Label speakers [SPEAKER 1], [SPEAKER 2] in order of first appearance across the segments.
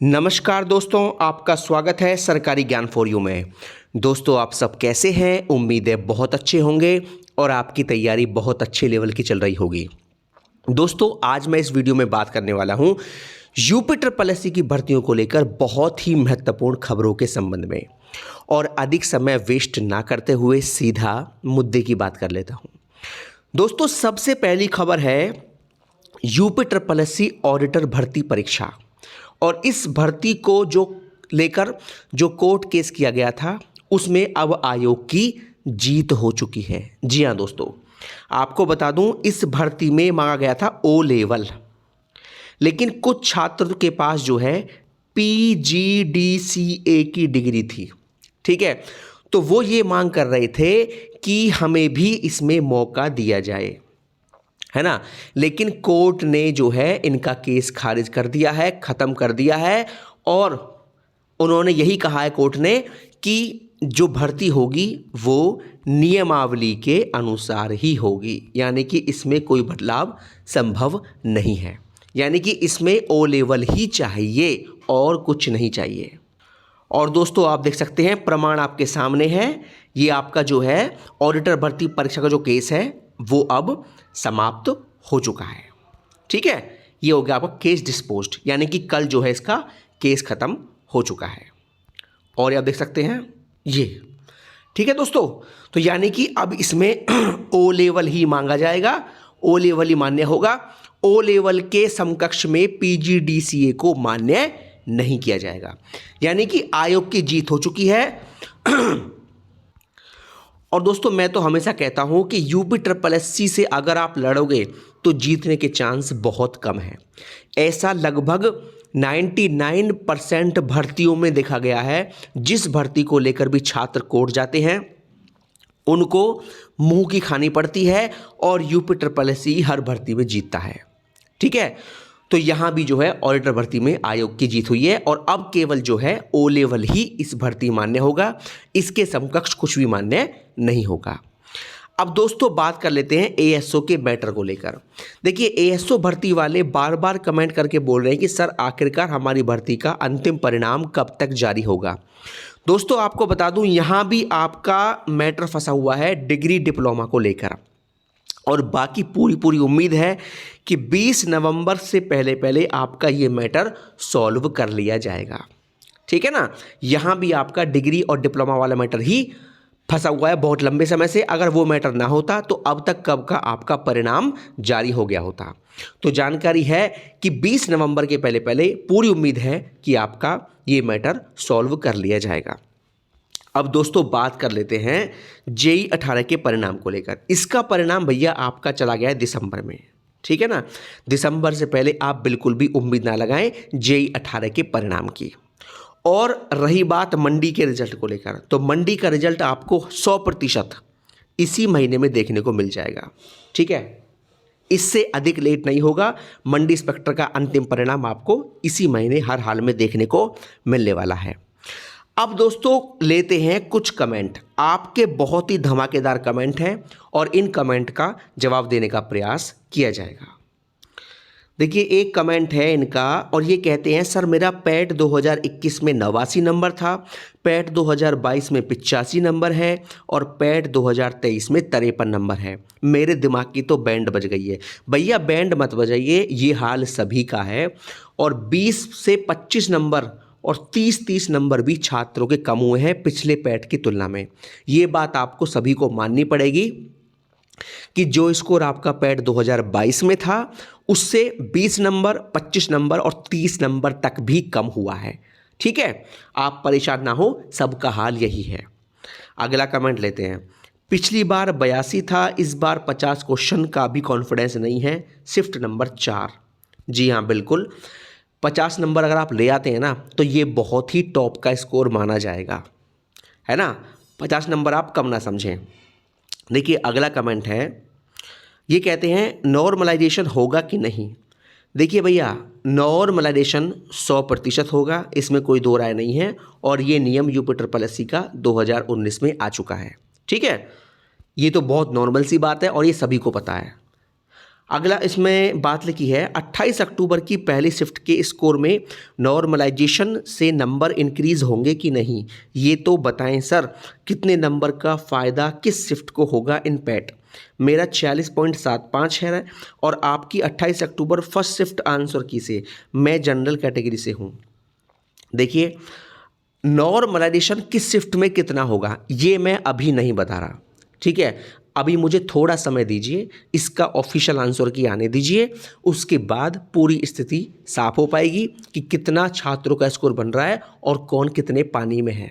[SPEAKER 1] नमस्कार दोस्तों, आपका स्वागत है सरकारी ज्ञान फॉर यू में। दोस्तों, आप सब कैसे हैं? उम्मीद है बहुत अच्छे होंगे और आपकी तैयारी बहुत अच्छे लेवल की चल रही होगी। दोस्तों, आज मैं इस वीडियो में बात करने वाला हूं यूपी ट्रिपल एससी की भर्तियों को लेकर बहुत ही महत्वपूर्ण खबरों के संबंध में। और अधिक समय वेस्ट ना करते हुए सीधा मुद्दे की बात कर लेता हूं। दोस्तों, सबसे पहली खबर है यूपी ट्रिपल एससी ऑडिटर भर्ती परीक्षा। और इस भर्ती को लेकर जो कोर्ट केस किया गया था उसमें अब आयोग की जीत हो चुकी है। जी हाँ दोस्तों, आपको बता दूं, इस भर्ती में मांगा गया था ओ लेवल, लेकिन कुछ छात्र के पास जो है PGDCA की डिग्री थी। ठीक है, तो वो ये मांग कर रहे थे कि हमें भी इसमें मौका दिया जाए, है ना। लेकिन कोर्ट ने जो है इनका केस खारिज कर दिया है, ख़त्म कर दिया है। और उन्होंने यही कहा है कोर्ट ने कि जो भर्ती होगी वो नियमावली के अनुसार ही होगी, यानी कि इसमें कोई बदलाव संभव नहीं है। यानी कि इसमें ओ लेवल ही चाहिए और कुछ नहीं चाहिए। और दोस्तों, आप देख सकते हैं, प्रमाण आपके सामने है। ये आपका जो है ऑडिटर भर्ती परीक्षा का जो केस है वो अब समाप्त हो चुका है। ठीक है, ये हो गया आपका केस डिस्पोज्ड, यानी कि कल जो है इसका केस खत्म हो चुका है। और ये आप देख सकते हैं ये। ठीक है दोस्तों, तो यानी कि अब इसमें ओ लेवल ही मांगा जाएगा, ओ लेवल ही मान्य होगा। ओ लेवल के समकक्ष में PGDCA को मान्य नहीं किया जाएगा, यानी कि आयोग की जीत हो चुकी है। और दोस्तों, मैं तो हमेशा कहता हूं कि यूपी ट्रिपल एससी से अगर आप लड़ोगे तो जीतने के चांस बहुत कम है। ऐसा लगभग 99% भर्तियों में देखा गया है। जिस भर्ती को लेकर भी छात्र कोर्ट जाते हैं उनको मुंह की खानी पड़ती है और यूपी ट्रिपल एससी हर भर्ती में जीतता है। ठीक है, तो यहां भी जो है ऑडिटर भर्ती में आयोग की जीत हुई है और अब केवल जो है ओ लेवल ही इस भर्ती मान्य होगा, इसके समकक्ष कुछ भी मान्य नहीं होगा। अब दोस्तों, बात कर लेते हैं ASO के मैटर को लेकर। देखिए, ASO भर्ती वाले बार बार कमेंट करके बोल रहे हैं कि सर आखिरकार हमारी भर्ती का अंतिम परिणाम कब तक जारी होगा। दोस्तों, आपको बता दूं, यहां भी आपका मैटर फंसा हुआ है डिग्री डिप्लोमा को लेकर। और बाकी पूरी उम्मीद है कि 20 नवंबर से पहले आपका ये मैटर सॉल्व कर लिया जाएगा। ठीक है ना, यहाँ भी आपका डिग्री और डिप्लोमा वाला मैटर ही फंसा हुआ है बहुत लंबे समय से। अगर वो मैटर ना होता तो अब तक कब का आपका परिणाम जारी हो गया होता। तो जानकारी है कि 20 नवंबर के पहले पूरी उम्मीद है कि आपका ये मैटर सॉल्व कर लिया जाएगा। अब दोस्तों, बात कर लेते हैं JEE 18 के परिणाम को लेकर। इसका परिणाम भैया आपका चला गया है दिसंबर में। ठीक है ना, दिसंबर से पहले आप बिल्कुल भी उम्मीद ना लगाएं JEE 18 के परिणाम की। और रही बात मंडी के रिजल्ट को लेकर, तो मंडी का रिजल्ट आपको 100% इसी महीने में देखने को मिल जाएगा। ठीक है, इससे अधिक लेट नहीं होगा। मंडी इंस्पेक्टर का अंतिम परिणाम आपको इसी महीने हर हाल में देखने को मिलने वाला है। अब दोस्तों, लेते हैं कुछ कमेंट। आपके बहुत ही धमाकेदार कमेंट हैं और इन कमेंट का जवाब देने का प्रयास किया जाएगा। देखिए, एक कमेंट है इनका और ये कहते हैं, सर मेरा पैट 2021 में 89 नंबर था, पैट 2022 में 85 नंबर है और पैट 2023 में 53 नंबर है। मेरे दिमाग की तो बैंड बज गई है। भैया, बैंड मत बजाइए, ये हाल सभी का है। और 20 से 25 नंबर और 30-30 नंबर भी छात्रों के कम हुए हैं पिछले पैट की तुलना में। ये बात आपको सभी को माननी पड़ेगी कि जो स्कोर आपका पैट 2022 में था उससे 20 नंबर, 25 नंबर और 30 नंबर तक भी कम हुआ है। ठीक है, आप परेशान ना हो, सबका हाल यही है। अगला कमेंट लेते हैं। पिछली बार 82 था, इस बार 50 क्वेश्चन का भी कॉन्फिडेंस नहीं है, शिफ्ट नंबर 4। जी हाँ, बिल्कुल 50 नंबर अगर आप ले आते हैं ना तो ये बहुत ही टॉप का स्कोर माना जाएगा, है ना। 50 नंबर आप कम ना समझें। देखिए, अगला कमेंट है, ये कहते हैं नॉर्मलाइजेशन होगा कि नहीं। देखिए भैया, नॉर्मलाइजेशन 100% होगा, इसमें कोई दो राय नहीं है। और ये नियम यूपी ट्रिपल एससी का 2019 में आ चुका है। ठीक है, ये तो बहुत नॉर्मल सी बात है और ये सभी को पता है। अगला इसमें बात लिखी है 28 अक्टूबर की पहली शिफ्ट के स्कोर में नॉर्मलाइजेशन से नंबर इंक्रीज होंगे कि नहीं, ये तो बताएं सर। कितने नंबर का फ़ायदा किस शिफ्ट को होगा इन पैट। मेरा 46.75 है और आपकी 28 अक्टूबर फर्स्ट शिफ्ट आंसर की से। मैं जनरल कैटेगरी से हूँ। देखिए, नॉर्मलाइजेशन किस शिफ्ट में कितना होगा ये मैं अभी नहीं बता रहा, ठीक है। अभी मुझे थोड़ा समय दीजिए, इसका ऑफिशियल आंसर की आने दीजिए, उसके बाद पूरी स्थिति साफ हो पाएगी कि कितना छात्रों का स्कोर बन रहा है और कौन कितने पानी में है,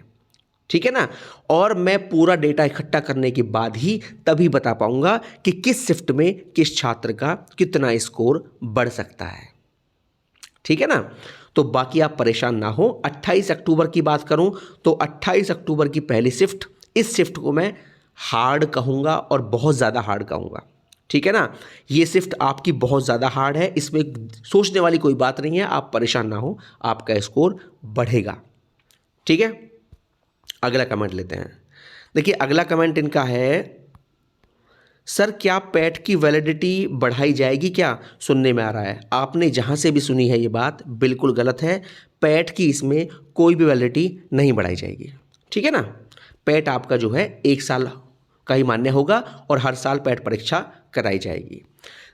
[SPEAKER 1] ठीक है ना। और मैं पूरा डेटा इकट्ठा करने के बाद ही तभी बता पाऊंगा कि किस शिफ्ट में किस छात्र का कितना स्कोर बढ़ सकता है, ठीक है ना। तो बाकी आप परेशान ना हो। 28 अक्टूबर की बात करूं तो 28 अक्टूबर की पहली शिफ्ट, इस शिफ्ट को मैं हार्ड कहूँगा और बहुत ज़्यादा हार्ड कहूँगा, ठीक है ना। ये शिफ्ट आपकी बहुत ज़्यादा हार्ड है, इसमें सोचने वाली कोई बात नहीं है। आप परेशान ना हो, आपका स्कोर बढ़ेगा, ठीक है। अगला कमेंट लेते हैं। देखिए, अगला कमेंट इनका है, सर क्या पैट की वैलिडिटी बढ़ाई जाएगी क्या, सुनने में आ रहा है। आपने जहाँ से भी सुनी है ये बात बिल्कुल गलत है। पैट की इसमें कोई भी वैलिडिटी नहीं बढ़ाई जाएगी, ठीक है ना। पैट आपका जो है 1 साल का ही मान्य होगा और हर साल पैट परीक्षा कराई जाएगी।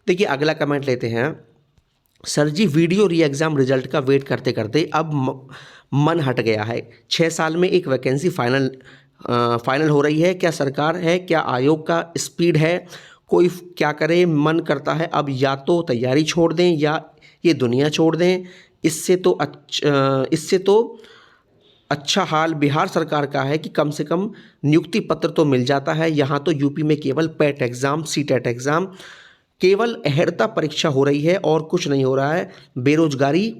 [SPEAKER 1] देखिए, अगला कमेंट लेते हैं। सर जी, वीडियो री एग्ज़ाम रिजल्ट का वेट करते करते अब मन हट गया है। 6 साल में एक वैकेंसी फाइनल हो रही है। क्या सरकार है, क्या आयोग का स्पीड है, कोई क्या करे। मन करता है अब या तो तैयारी छोड़ दें या ये दुनिया छोड़ दें। इससे तो अच्छा हाल बिहार सरकार का है कि कम से कम नियुक्ति पत्र तो मिल जाता है। यहाँ तो यूपी में केवल पैट एग्ज़ाम, सीटेट एग्ज़ाम, केवल अहर्ता परीक्षा हो रही है और कुछ नहीं हो रहा है। बेरोजगारी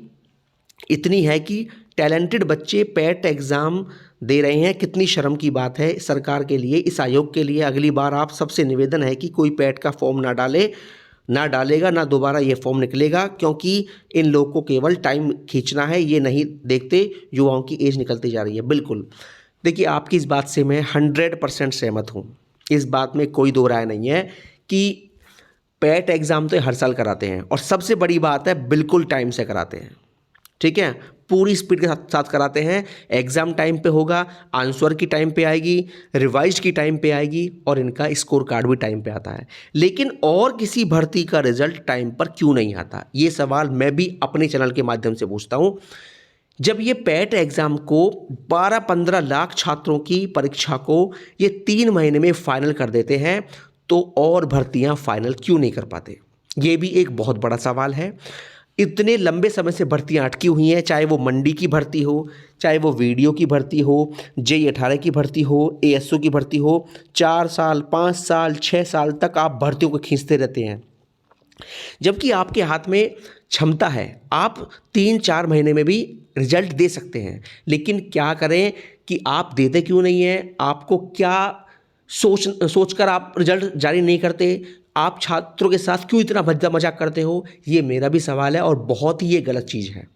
[SPEAKER 1] इतनी है कि टैलेंटेड बच्चे पैट एग्ज़ाम दे रहे हैं। कितनी शर्म की बात है सरकार के लिए, इस आयोग के लिए। अगली बार आप सबसे निवेदन है कि कोई पैट का फॉर्म ना डालेगा ना दोबारा ये फॉर्म निकलेगा, क्योंकि इन लोगों को केवल टाइम खींचना है। ये नहीं देखते युवाओं की एज निकलती जा रही है। बिल्कुल, देखिए, आपकी इस बात से मैं 100% सहमत हूँ। इस बात में कोई दो राय नहीं है कि पैट एग्ज़ाम तो हर साल कराते हैं और सबसे बड़ी बात है बिल्कुल टाइम से कराते हैं, ठीक है। पूरी स्पीड के साथ कराते हैं। एग्ज़ाम टाइम पे होगा, आंसर की टाइम पे आएगी, रिवाइज की टाइम पे आएगी और इनका स्कोर कार्ड भी टाइम पे आता है। लेकिन और किसी भर्ती का रिजल्ट टाइम पर क्यों नहीं आता, ये सवाल मैं भी अपने चैनल के माध्यम से पूछता हूँ। जब ये पैट एग्ज़ाम को 12-15 लाख छात्रों की परीक्षा को ये 3 महीने में फाइनल कर देते हैं, तो और भर्तियाँ फाइनल क्यों नहीं कर पाते, ये भी एक बहुत बड़ा सवाल है। इतने लंबे समय से भर्तियां अटकी हुई हैं, चाहे वो मंडी की भर्ती हो, चाहे वो वीडियो की भर्ती हो, JEE 18 की भर्ती हो, ASO की भर्ती हो। 4 साल, 5 साल, 6 साल तक आप भर्तियों को खींचते रहते हैं, जबकि आपके हाथ में क्षमता है। आप 3-4 महीने में भी रिजल्ट दे सकते हैं। लेकिन क्या करें कि आप देते क्यों नहीं हैं? आपको क्या सोचकर आप रिजल्ट जारी नहीं करते? आप छात्रों के साथ क्यों इतना भद्दा मजाक करते हो? ये मेरा भी सवाल है और बहुत ही ये गलत चीज़ है।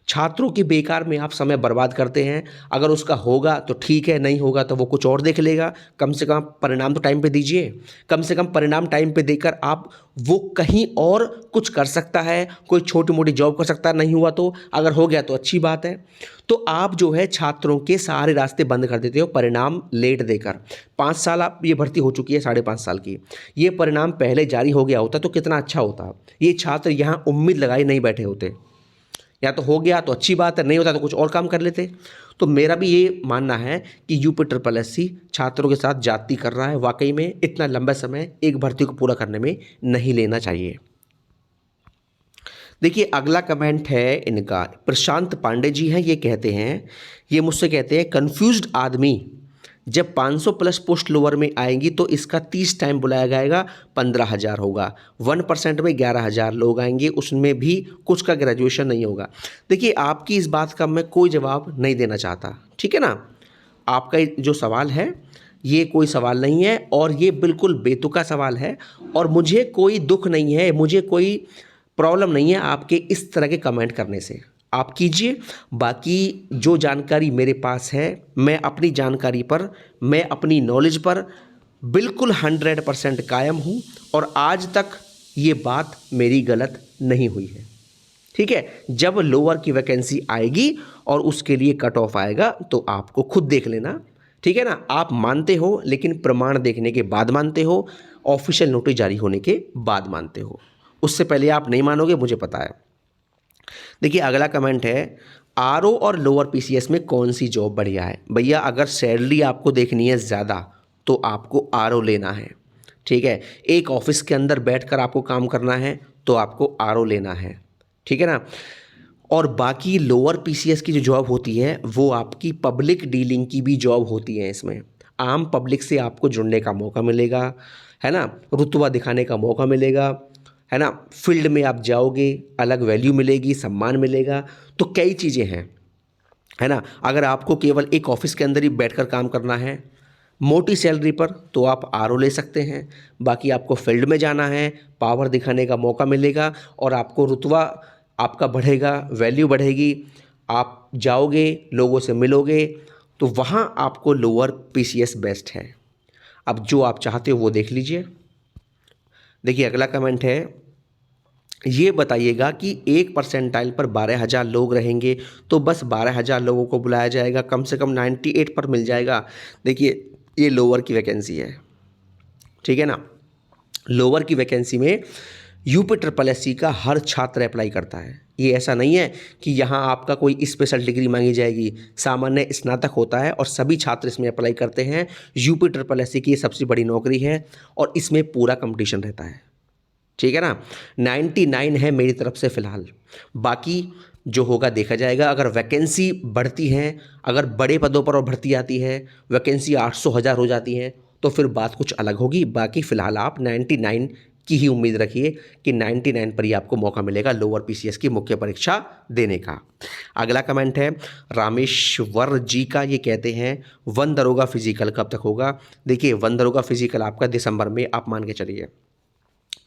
[SPEAKER 1] छात्रों की बेकार में आप समय बर्बाद करते हैं। अगर उसका होगा तो ठीक है, नहीं होगा तो वो कुछ और देख लेगा। कम से कम परिणाम तो टाइम पे दीजिए। कम से कम परिणाम टाइम पे देकर आप वो कहीं और कुछ कर सकता है, कोई छोटी मोटी जॉब कर सकता है। नहीं हुआ तो, अगर हो गया तो अच्छी बात है। तो आप जो है छात्रों के सारे रास्ते बंद कर देते हो परिणाम लेट देकर। 5 साल आप ये भर्ती हो चुकी है, 5.5 साल की। ये परिणाम पहले जारी हो गया होता तो कितना अच्छा होता। ये छात्र यहाँ उम्मीद लगाए नहीं बैठे होते। या तो हो गया तो अच्छी बात है, नहीं होता तो कुछ और काम कर लेते। तो मेरा भी ये मानना है कि UPSSC छात्रों के साथ जाती कर रहा है। वाकई में इतना लंबा समय एक भर्ती को पूरा करने में नहीं लेना चाहिए। देखिए, अगला कमेंट है इनका, प्रशांत पांडे जी हैं। ये कहते हैं, ये मुझसे कहते हैं, कन्फ्यूज्ड आदमी जब 500 प्लस पोस्ट लोअर में आएंगी तो इसका 30 टाइम बुलाया जाएगा, 15,000 होगा। 1% में 11,000 लोग आएंगे, उसमें भी कुछ का ग्रेजुएशन नहीं होगा। देखिए, आपकी इस बात का मैं कोई जवाब नहीं देना चाहता, ठीक है ना। आपका जो सवाल है ये कोई सवाल नहीं है और ये बिल्कुल बेतुका सवाल है और मुझे कोई दुख नहीं है, मुझे कोई प्रॉब्लम नहीं है आपके इस तरह के कमेंट करने से। आप कीजिए। बाकी जो जानकारी मेरे पास है, मैं अपनी जानकारी पर, मैं अपनी नॉलेज पर बिल्कुल 100% कायम हूँ और आज तक ये बात मेरी गलत नहीं हुई है। ठीक है, जब लोअर की वैकेंसी आएगी और उसके लिए कट ऑफ आएगा तो आपको खुद देख लेना। ठीक है ना, आप मानते हो लेकिन प्रमाण देखने के बाद मानते हो, ऑफिशियल नोटिस जारी होने के बाद मानते हो, उससे पहले आप नहीं मानोगे, मुझे पता है। देखिए अगला कमेंट है, आरओ और लोअर पीसीएस में कौन सी जॉब बढ़िया है? भैया अगर सैलरी आपको देखनी है ज़्यादा तो आपको आरओ लेना है। ठीक है, एक ऑफिस के अंदर बैठकर आपको काम करना है तो आपको आरओ लेना है। ठीक है ना, और बाकी लोअर पीसीएस की जो जॉब होती है वो आपकी पब्लिक डीलिंग की भी जॉब होती है। इसमें आम पब्लिक से आपको जुड़ने का मौका मिलेगा, है ना, रुतबा दिखाने का मौका मिलेगा, है ना, फील्ड में आप जाओगे, अलग वैल्यू मिलेगी, सम्मान मिलेगा, तो कई चीज़ें हैं, है ना। अगर आपको केवल एक ऑफिस के अंदर ही बैठकर काम करना है मोटी सैलरी पर तो आप आरओ ले सकते हैं। बाकी आपको फील्ड में जाना है, पावर दिखाने का मौका मिलेगा और आपको रुतबा आपका बढ़ेगा, वैल्यू बढ़ेगी, आप जाओगे, लोगों से मिलोगे, तो वहाँ आपको लोअर पीसीएस बेस्ट है। अब जो आप चाहते हो वो देख लीजिए। देखिए अगला कमेंट है, ये बताइएगा कि एक परसेंटाइल पर 12,000 लोग रहेंगे तो बस 12,000 लोगों को बुलाया जाएगा, कम से कम 98 पर मिल जाएगा। देखिए ये लोअर की वैकेंसी है, ठीक है ना। लोअर की वैकेंसी में यूपी ट्रिपल एससी का हर छात्र अप्लाई करता है। ये ऐसा नहीं है कि यहाँ आपका कोई स्पेशल डिग्री मांगी जाएगी, सामान्य स्नातक होता है और सभी छात्र इसमें अप्लाई करते हैं। यूपी ट्रिपल एससी की ये सबसे बड़ी नौकरी है और इसमें पूरा कंपटीशन रहता है। ठीक है ना, 99 है मेरी तरफ से फ़िलहाल, बाकी जो होगा देखा जाएगा। अगर वैकेंसी बढ़ती हैं, अगर बड़े पदों पर और भर्ती आती है, वैकेंसी 800 हज़ार हो जाती हैं तो फिर बात कुछ अलग होगी। बाकी फ़िलहाल आप 99 की ही उम्मीद रखिए कि 99 पर ही आपको मौका मिलेगा लोअर पीसीएस की मुख्य परीक्षा देने का। अगला कमेंट है रामेश्वर जी का, ये कहते हैं वन दरोगा फिजिकल कब तक होगा? देखिए वन दरोगा फिजिकल आपका दिसंबर में आप मान के चलिए,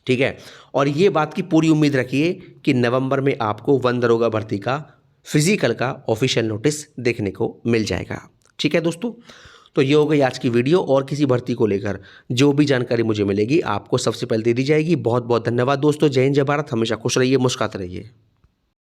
[SPEAKER 1] ठीक है, और ये बात की पूरी उम्मीद रखिए कि नवंबर में आपको वन दरोगा भर्ती का फिजिकल का ऑफिशियल नोटिस देखने को मिल जाएगा। ठीक है दोस्तों, तो ये हो गई आज की वीडियो और किसी भर्ती को लेकर जो भी जानकारी मुझे मिलेगी आपको सबसे पहले दे दी जाएगी। बहुत बहुत धन्यवाद दोस्तों। जय हिंद, जय भारत, हमेशा खुश रहिए, मुस्कुराते रहिए।